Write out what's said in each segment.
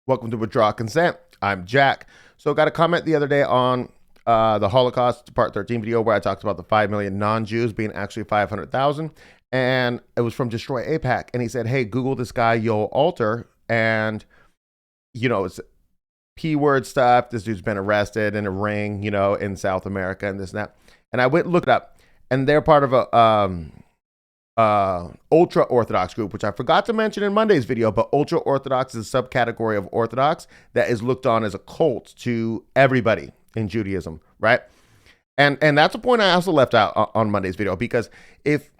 Welcome to Withdraw Consent. I'm Jack. So got a comment the other day on the Holocaust Part 13 video where I talked about the 5 million non-Jews being actually 500,000. And it was from Destroy APAC. And he said, hey, Google this guy, Yoel Alter. And, it's P-word stuff. This dude's been arrested in a ring, in South America and this and that. And I went and looked it up. And they're part of a ultra Orthodox group, which I forgot to mention in Monday's video, but ultra Orthodox is a subcategory of Orthodox that is looked on as a cult to everybody in Judaism, right? And that's a point I also left out on Monday's video, because if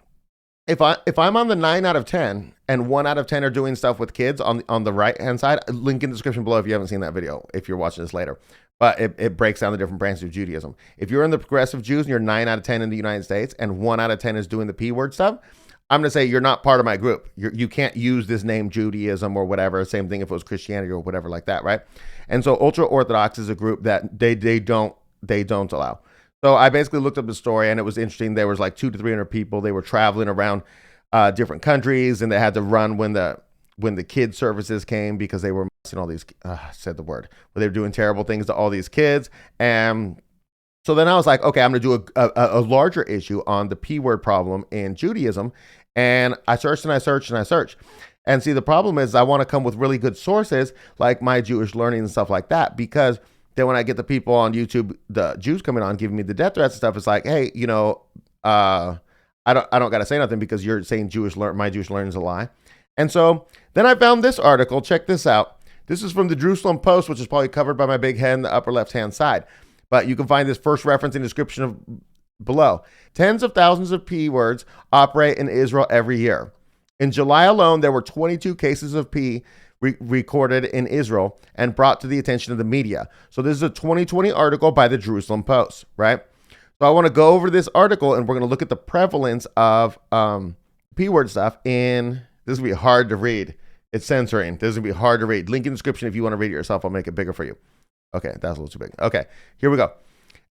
I'm on the 9 out of 10 and 1 out of 10 are doing stuff with kids on the right hand side, link in the description below if you haven't seen that video, if you're watching this later. But it breaks down the different branches of Judaism. If you're in the progressive Jews and you're 9 out of 10 in the United States and 1 out of 10 is doing the P word stuff, I'm going to say you're not part of my group. You can't use this name Judaism or whatever. Same thing if it was Christianity or whatever like that, right? And so ultra Orthodox is a group that they don't allow. So I basically looked up the story, and it was interesting. There was like 200 to 300 people. They were traveling around different countries, and they had to run when the kid services came because they were messing all these. Said the word, but they were doing terrible things to all these kids. And so then I was like, okay, I'm going to do a larger issue on the P word problem in Judaism. And I searched and I searched and I searched. And see, the problem is I want to come with really good sources like My Jewish Learning and stuff like that, because then when I get the people on YouTube, the Jews coming on giving me the death threats and stuff, it's like, hey, I don't got to say nothing because you're saying My Jewish Learning is a lie. And so then I found this article. Check this out. This is from the Jerusalem Post, which is probably covered by my big head in the upper left-hand side. But you can find this first reference in the description below. Tens of thousands of P words operate in Israel every year. In July alone, there were 22 cases of P recorded in Israel and brought to the attention of the media. So this is a 2020 article by the Jerusalem Post, right? So I want to go over this article, and we're going to look at the prevalence of P word stuff in, this is going to be hard to read. It's censoring. This is going to be hard to read. Link in the description if you want to read it yourself. I'll make it bigger for you. Okay, that's a little too big. Okay, here we go.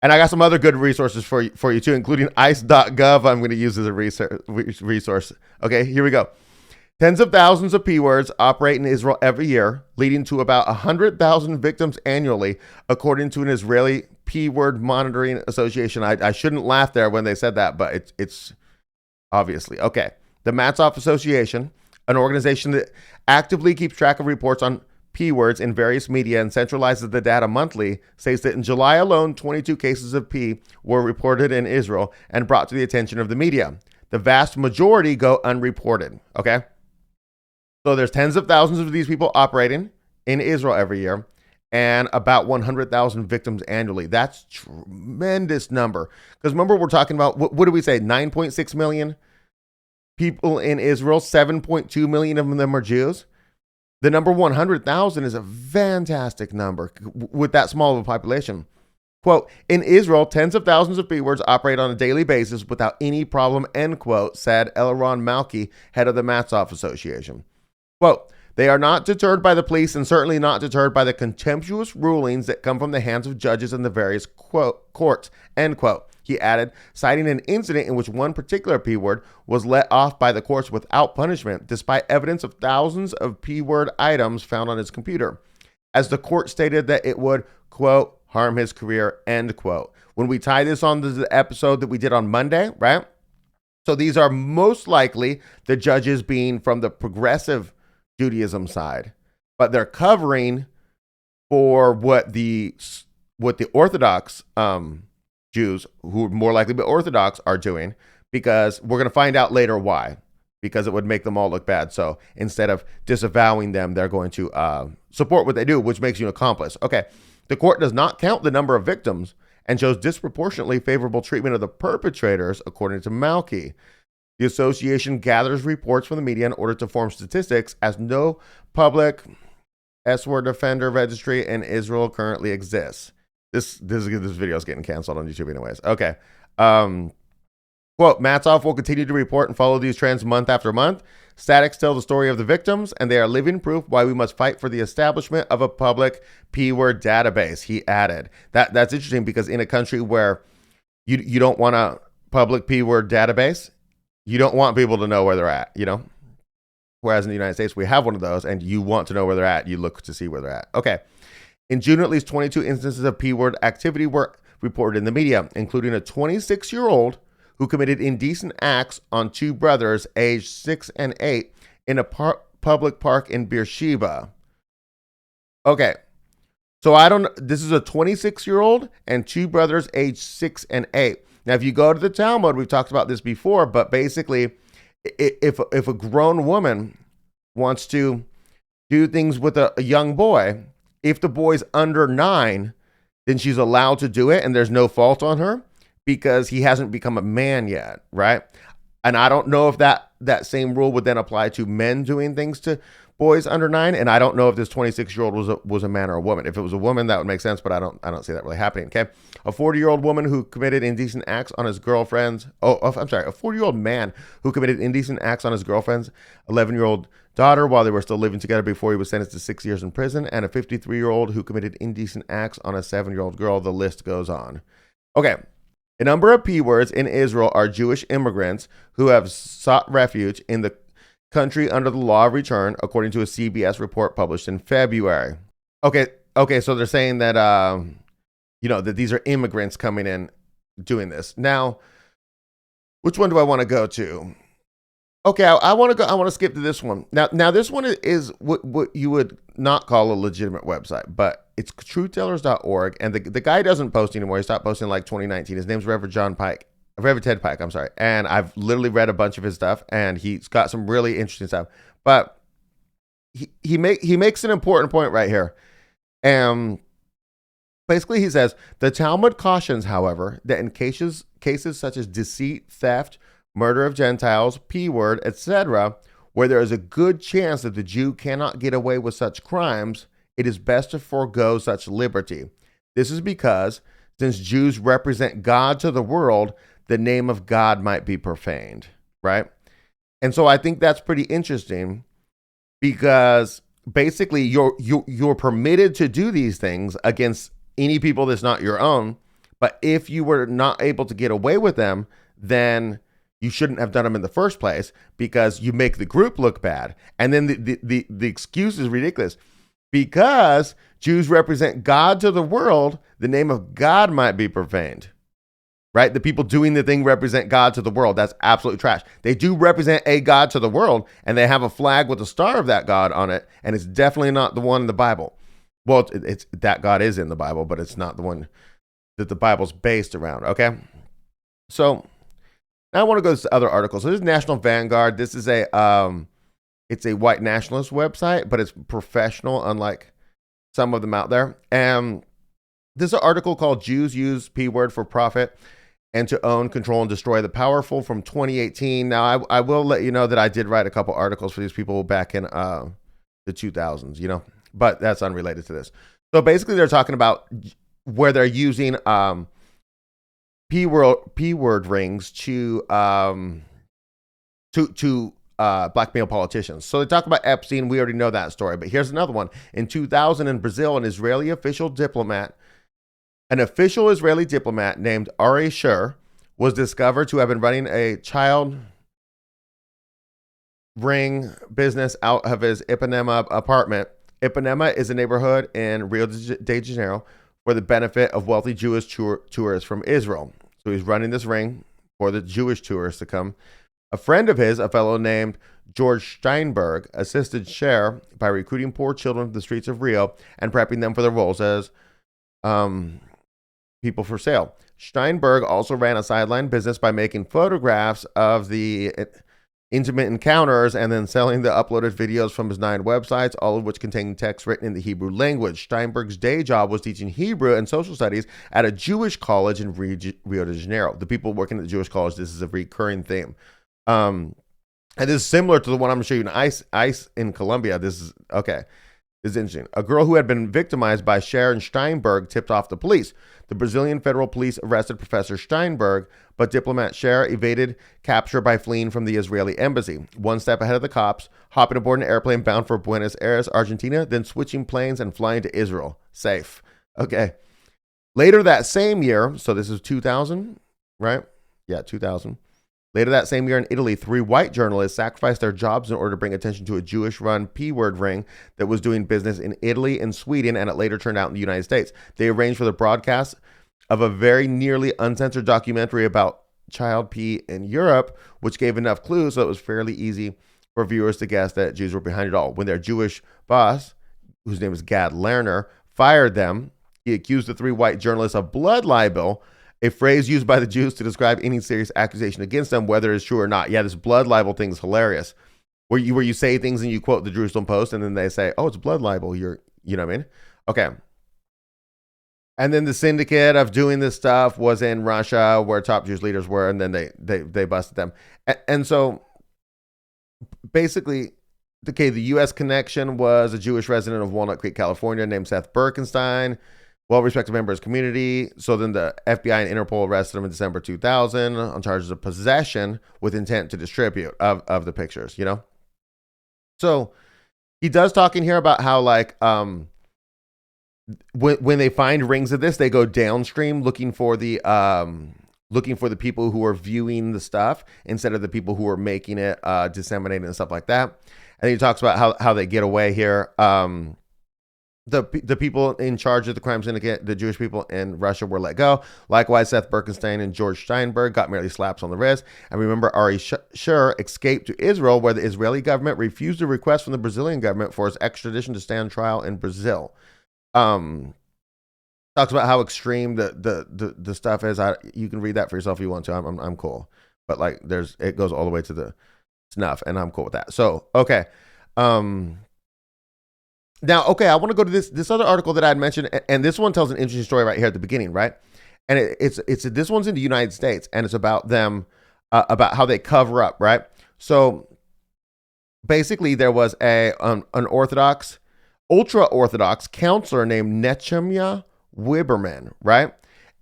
And I got some other good resources for you too, including ice.gov. I'm going to use as a resource. Okay, here we go. Tens of thousands of P words operate in Israel every year, leading to about 100,000 victims annually, according to an Israeli P word monitoring association. I shouldn't laugh there when they said that, but it's obviously. Okay, the Matzov Association, an organization that actively keeps track of reports on P words in various media and centralizes the data monthly, says that in July alone, 22 cases of P were reported in Israel and brought to the attention of the media. The vast majority go unreported. Okay. So there's tens of thousands of these people operating in Israel every year and about 100,000 victims annually. That's tremendous number. Because remember, we're talking about, what did we say? 9.6 million people in Israel, 7.2 million of them are Jews. The number 100,000 is a fantastic number with that small of a population. Quote, in Israel, tens of thousands of P words operate on a daily basis without any problem, end quote, said Eliran Malki, head of the Matzov Association. Quote, they are not deterred by the police and certainly not deterred by the contemptuous rulings that come from the hands of judges in the various courts, end quote. He added, citing an incident in which one particular P word was let off by the courts without punishment, despite evidence of thousands of P word items found on his computer, as the court stated that it would, quote, harm his career, end quote. When we tie this on to the episode that we did on Monday, right? So these are most likely the judges being from the progressive Judaism side, but they're covering for what the Orthodox Jews, who are more likely to be Orthodox, are doing, because we're going to find out later why, because it would make them all look bad. So instead of disavowing them, they're going to support what they do, which makes you an accomplice. Okay, the court does not count the number of victims and shows disproportionately favorable treatment of the perpetrators, according to Malki. The association gathers reports from the media in order to form statistics, as no public S-word offender registry in Israel currently exists. This video is getting canceled on YouTube anyways. Okay. Quote, Matzov will continue to report and follow these trends month after month. Statics tell the story of the victims, and they are living proof why we must fight for the establishment of a public P-word database, he added. That's interesting, because in a country where you don't want a public P-word database, you don't want people to know where they're at, Whereas in the United States, we have one of those, and you want to know where they're at, you look to see where they're at. Okay. In June, at least 22 instances of P-word activity were reported in the media, including a 26-year-old who committed indecent acts on two brothers aged 6 and 8 in a public park in Beersheba. Okay. So this is a 26-year-old and two brothers aged 6 and 8. Now, if you go to the Talmud, we've talked about this before, but basically, if a grown woman wants to do things with a young boy, if the boy's under 9, then she's allowed to do it and there's no fault on her because he hasn't become a man yet, right? And I don't know if that same rule would then apply to men doing things to boys under 9. And I don't know if this 26-year-old was a man or a woman. If it was a woman, that would make sense, but I don't see that really happening. Okay. A 40-year-old woman who committed indecent acts on his girlfriend's, a 40-year-old man who committed indecent acts on his girlfriend's 11-year-old daughter while they were still living together before he was sentenced to 6 years in prison, and a 53-year-old who committed indecent acts on a 7-year-old girl. The list goes on. Okay. A number of P words in Israel are Jewish immigrants who have sought refuge in the country under the law of return, according to a CBS report published in February. Okay, so they're saying that that these are immigrants coming in doing this. Now, which one do I want to go to? Okay, I want to skip to this one. Now this one is what you would not call a legitimate website, but it's truthtellers.org, and the guy doesn't post anymore. He stopped posting in like 2019. His name's Reverend Ted Pike, I'm sorry. And I've literally read a bunch of his stuff, and he's got some really interesting stuff. But he makes an important point right here. Basically, he says, the Talmud cautions, however, that in cases such as deceit, theft, murder of Gentiles, P-word, etc., where there is a good chance that the Jew cannot get away with such crimes, it is best to forego such liberty. This is because, since Jews represent God to the world, the name of God might be profaned, right? And so I think that's pretty interesting because basically you're permitted to do these things against any people that's not your own, but if you were not able to get away with them, then you shouldn't have done them in the first place because you make the group look bad. And then the excuse is ridiculous. Because Jews represent God to the world, the name of God might be profaned, right? The people doing the thing represent God to the world. That's absolutely trash. They do represent a God to the world, and they have a flag with the star of that God on it, and it's definitely not the one in the Bible. Well, it's that God is in the Bible, but it's not the one that the Bible's based around, okay? So now I want to go to other articles. So this is National Vanguard. This is it's a white nationalist website, but it's professional, unlike some of them out there. And this is an article called Jews Use P-Word for Profit and to Own, Control, and Destroy the Powerful from 2018. Now, I will let you know that I did write a couple articles for these people back in the 2000s, but that's unrelated to this. So basically, they're talking about where they're using P-word rings to blackmail politicians. So they talk about Epstein. We already know that story, but here's another one. In 2000 in Brazil, an official Israeli diplomat named Ari Shur was discovered to have been running a child ring business out of his Ipanema apartment. Ipanema is a neighborhood in Rio de Janeiro for the benefit of wealthy Jewish tourists from Israel. So he's running this ring for the Jewish tourists to come. A friend of his, a fellow named George Steinberg, assisted Cher by recruiting poor children from the streets of Rio and prepping them for their roles as people for sale. Steinberg also ran a sideline business by making photographs of the intimate encounters and then selling the uploaded videos from his 9 websites, all of which contain text written in the Hebrew language. Steinberg's day job was teaching Hebrew and social studies at a Jewish college in Rio de Janeiro. The people working at the Jewish college, this is a recurring theme. And this is similar to the one I'm going to show you in ICE in Colombia. This is interesting. A girl who had been victimized by Sharon Steinberg tipped off the police. The Brazilian federal police arrested Professor Steinberg, but diplomat Cher evaded capture by fleeing from the Israeli embassy, one step ahead of the cops, hopping aboard an airplane bound for Buenos Aires, Argentina, then switching planes and flying to Israel. Safe. Okay. Later that same year, so this is 2000, right? Yeah, 2000. Later that same year in Italy, 3 white journalists sacrificed their jobs in order to bring attention to a Jewish-run P-word ring that was doing business in Italy and Sweden, and it later turned out in the United States. They arranged for the broadcast of a very nearly uncensored documentary about child P in Europe, which gave enough clues so it was fairly easy for viewers to guess that Jews were behind it all. When their Jewish boss, whose name was Gad Lerner, fired them, he accused the 3 white journalists of blood libel, a phrase used by the Jews to describe any serious accusation against them, whether it's true or not. Yeah, this blood libel thing is hilarious. Where you say things and you quote the Jerusalem Post, and then they say, "Oh, it's blood libel." You know what I mean? Okay. And then the syndicate of doing this stuff was in Russia, where top Jewish leaders were, and then they busted them. And so basically, okay, the U.S. connection was a Jewish resident of Walnut Creek, California, named Seth Berkenstein. Well-respected member of his community. So then the FBI and Interpol arrested him in December 2000 on charges of possession with intent to distribute of the pictures, you know? So he does talk in here about how, like, when they find rings of this, they go downstream looking for the people who are viewing the stuff instead of the people who are making it, disseminating and stuff like that. And he talks about how they get away here. The people in charge of the crime syndicate, the Jewish people in Russia, were let go. Likewise, Seth Berkenstein and George Steinberg got merely slaps on the wrist. And remember, Ari Shur escaped to Israel, where the Israeli government refused a request from the Brazilian government for his extradition to stand trial in Brazil. Talks about how extreme the stuff is. You can read that for yourself if you want to. I'm cool, but like it goes all the way to the snuff, and I'm cool with that. So okay. Now, okay, I want to go to this other article that I had mentioned, and this one tells an interesting story right here at the beginning, right? And it's this one's in the United States, and it's about them, about how they cover up, right? So basically, there was an Orthodox, ultra-Orthodox counselor named Nechemia Wiberman, right?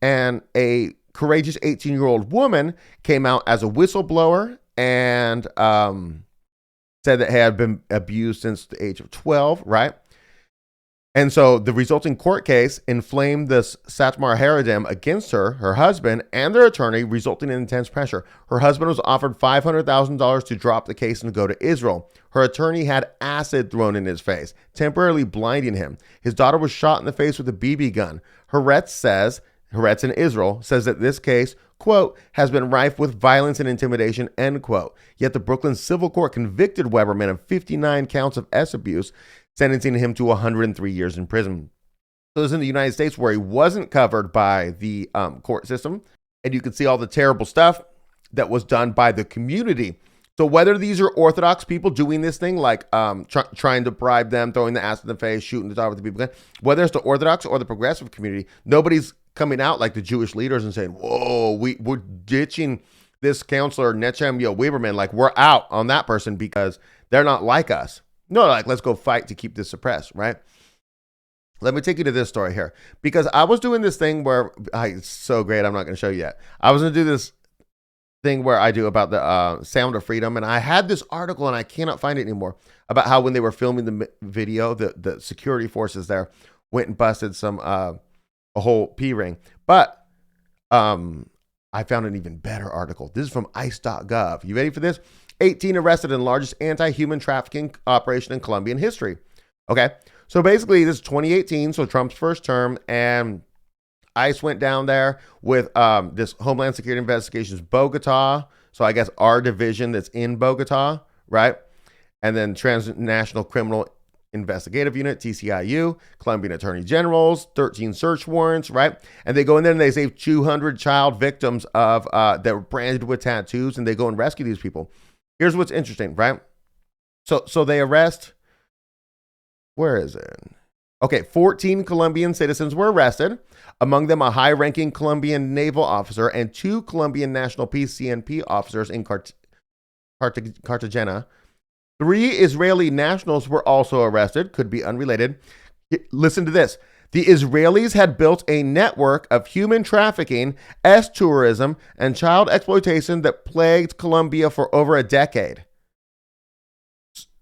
And a courageous 18-year-old woman came out as a whistleblower and said that he had been abused since the age of 12, right? And so the resulting court case inflamed this Satmar Haredim against her husband, and their attorney, resulting in intense pressure. Her husband was offered $500,000 to drop the case and go to Israel. Her attorney had acid thrown in his face, temporarily blinding him. His daughter was shot in the face with a BB gun. Haaretz in Israel says that this case, quote, has been rife with violence and intimidation, end quote. Yet the Brooklyn Civil Court convicted Weberman of 59 counts of S abuse, sentencing him to 103 years in prison. So this is in the United States, where he wasn't covered by the court system. And you can see all the terrible stuff that was done by the community. So whether these are Orthodox people doing this thing, like trying to bribe them, throwing the acid in the face, shooting the dog with the people, whether it's the Orthodox or the progressive community, nobody's coming out like the Jewish leaders and saying, whoa, we're ditching this counselor, Nechemia Wiberman, like we're out on that person because they're not like us. No, like, let's go fight to keep this suppressed, right? Let me take you to this story here, because I was doing this thing where, it's so great, I'm not going to show you yet. I was going to do this thing where I do about the Sound of Freedom, and I had this article, and I cannot find it anymore, about how when they were filming the video, the security forces there went and busted a whole P ring. But I found an even better article. This is from ice.gov. You ready for this? 18 arrested in largest anti-human trafficking operation in Colombian history. Okay, so basically this is 2018, so Trump's first term, and ICE went down there with this Homeland Security Investigations Bogota, so I guess our division that's in Bogota, right? And then Transnational Criminal Investigative Unit, TCIU, Colombian Attorney Generals, 13 search warrants, right? And they go in there and they save 200 child victims of that were branded with tattoos, and they go and rescue these people. Here's what's interesting, right? So they arrest, where is it? Okay, 14 Colombian citizens were arrested, among them a high-ranking Colombian naval officer and 2 Colombian National Peace CNP officers in Cartagena. 3 Israeli nationals were also arrested, could be unrelated. Listen to this. The Israelis had built a network of human trafficking, tourism, and child exploitation that plagued Colombia for over a decade.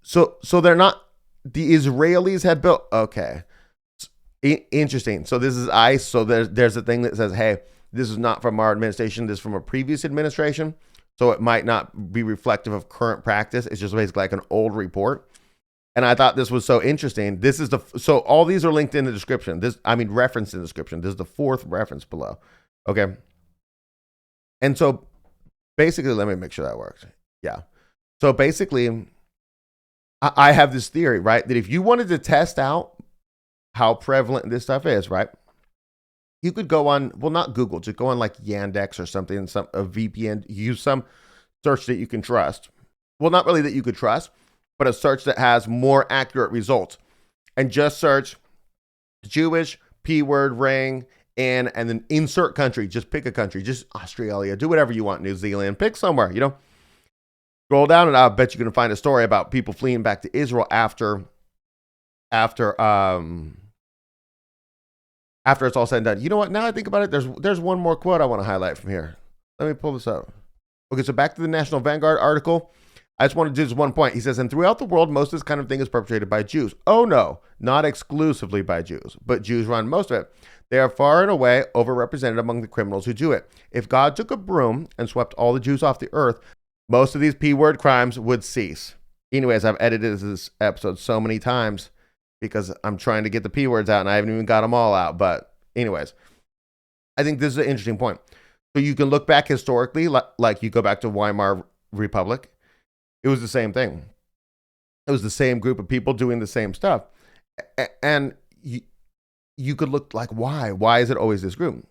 So they're not, the Israelis had built, okay. Interesting. So this is ICE. So there's a thing that says, hey, this is not from our administration. This is from a previous administration. So it might not be reflective of current practice. It's just basically like an old report. And I thought this was so interesting. So all these are linked in the description. Referenced in the description. This is the fourth reference below. Okay. And so basically, let me make sure that works. Yeah. So basically, I have this theory, right? That if you wanted to test out how prevalent this stuff is, right? You could go on, well, not Google, just go on like Yandex or something, a VPN, use some search that you can trust. Well, not really that you could trust, but a search that has more accurate results. And just search Jewish, P-word, ring, and then insert country. Just pick a country, just Australia, do whatever you want, New Zealand, pick somewhere, Scroll down and I'll bet you can find a story about people fleeing back to Israel after it's all said and done. You know what? Now I think about it, there's one more quote I want to highlight from here. Let me pull this up. Okay, so back to the National Vanguard article. I just want to do this one point. He says, and throughout the world, most of this kind of thing is perpetrated by Jews. Oh no, not exclusively by Jews, but Jews run most of it. They are far and away overrepresented among the criminals who do it. If God took a broom and swept all the Jews off the earth, most of these P-word crimes would cease. Anyways, I've edited this episode so many times because I'm trying to get the P-words out and I haven't even got them all out. But anyways, I think this is an interesting point. So you can look back historically, like you go back to Weimar Republic. It was the same thing. It was the same group of people doing the same stuff. And you could look like, why? Why is it always this group?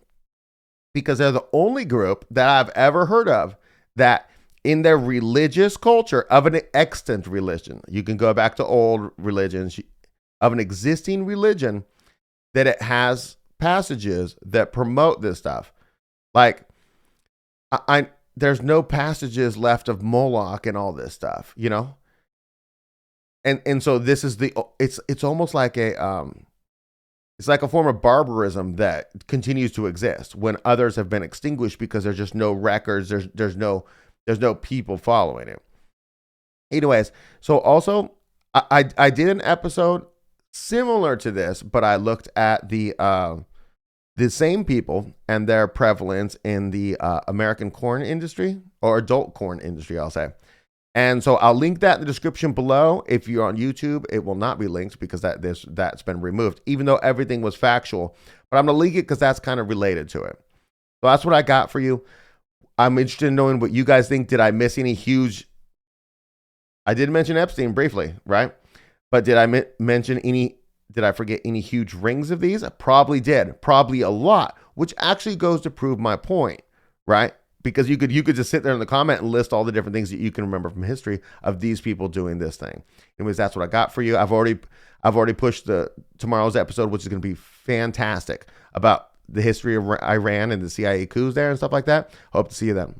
Because they're the only group that I've ever heard of that in their religious culture of an extant religion, you can go back to old religions, of an existing religion, that it has passages that promote this stuff. Like, there's no passages left of Moloch and all this stuff, And so this is it's almost like it's like a form of barbarism that continues to exist when others have been extinguished because there's just no records, there's no people following it. Anyways, so also I did an episode similar to this, but I looked at the same people and their prevalence in the American corn industry, or adult corn industry, I'll say. And so I'll link that in the description below. If you're on YouTube, it will not be linked because that's been removed, even though everything was factual. But I'm going to link it because that's kind of related to it. So that's what I got for you. I'm interested in knowing what you guys think. Did I miss any huge... I did mention Epstein briefly, right? But did I mention any... Did I forget any huge rings of these? I probably did. Probably a lot, which actually goes to prove my point, right? Because you could just sit there in the comment and list all the different things that you can remember from history of these people doing this thing. Anyways, that's what I got for you. I've already pushed tomorrow's episode, which is going to be fantastic, about the history of Iran and the CIA coups there and stuff like that. Hope to see you then.